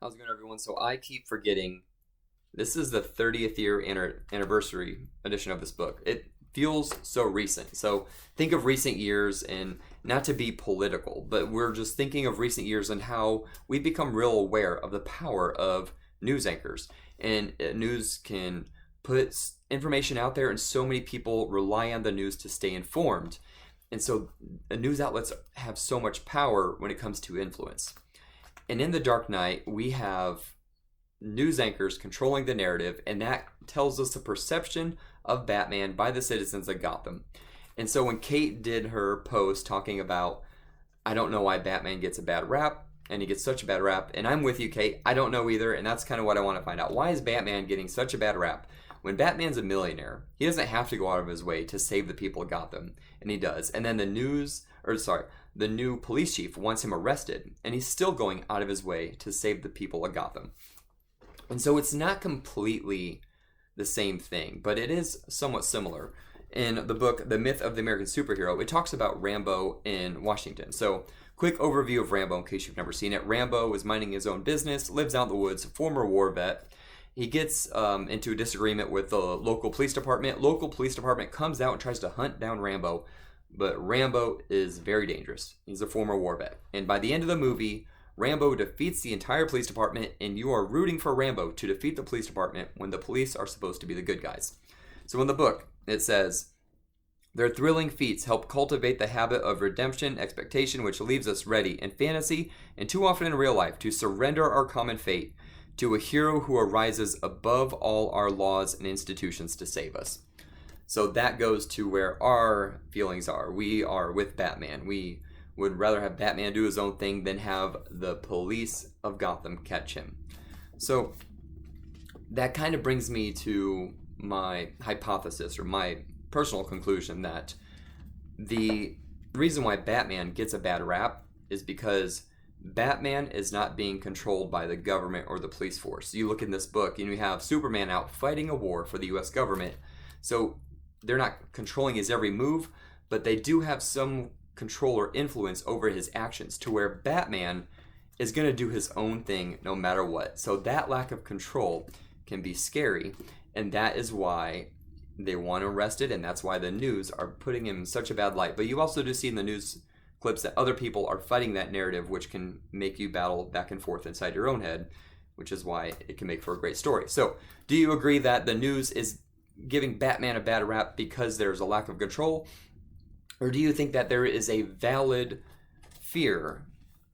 How's it going, everyone? So I keep forgetting this is the 30th year anniversary edition of this book. It feels so recent. So think of recent years, and not to be political, but we're just thinking of recent years and how we've become real aware of the power of news anchors. And news can put information out there, and so many people rely on the news to stay informed. And so news outlets have so much power when it comes to influence. And in The Dark Knight, we have news anchors controlling the narrative, and that tells us the perception of Batman by the citizens of Gotham. And so when Kate did her post talking about, I don't know why Batman gets a bad rap, and he gets such a bad rap, and I'm with you, Kate, I don't know either, and that's kind of what I want to find out. Why is Batman getting such a bad rap? When Batman's a millionaire, he doesn't have to go out of his way to save the people of Gotham, and he does. And then the new police chief wants him arrested, and he's still going out of his way to save the people of Gotham. And so it's not completely the same thing, but it is somewhat similar. In the book, The Myth of the American Superhero, it talks about Rambo in Washington. So, quick overview of Rambo in case you've never seen it. Rambo is minding his own business, lives out in the woods, former war vet. He gets into a disagreement with the local police department. Local police department comes out and tries to hunt down Rambo, but Rambo is very dangerous. He's a former war vet. And by the end of the movie, Rambo defeats the entire police department, and you are rooting for Rambo to defeat the police department when the police are supposed to be the good guys. So in the book, it says, their thrilling feats help cultivate the habit of redemption, expectation, which leaves us ready in fantasy and too often in real life to surrender our common fate to a hero who arises above all our laws and institutions to save us. So that goes to where our feelings are. We are with Batman. We would rather have Batman do his own thing than have the police of Gotham catch him. So that kind of brings me to my hypothesis, or my personal conclusion, that the reason why Batman gets a bad rap is because Batman is not being controlled by the government or the police force. You look in this book and you have Superman out fighting a war for the US government. So they're not controlling his every move, but they do have some control or influence over his actions, to where Batman is going to do his own thing no matter what. So that lack of control can be scary, and that is why they want him arrested, and that's why the news are putting him in such a bad light. But you also do see in the news clips that other people are fighting that narrative, which can make you battle back and forth inside your own head, which is why it can make for a great story. So do you agree that the news is giving Batman a bad rap because there's a lack of control? Or do you think that there is a valid fear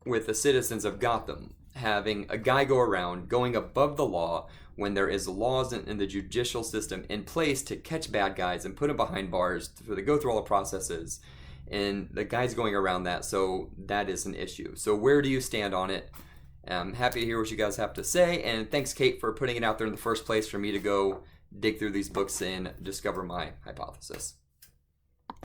with the citizens of Gotham having a guy go around going above the law when there is laws in the judicial system in place to catch bad guys and put them behind bars so they go through all the processes, and the guy's going around that, so that is an issue. So where do you stand on it? I'm happy to hear what you guys have to say, and thanks, Kate, for putting it out there in the first place for me to go dig through these books and discover my hypothesis.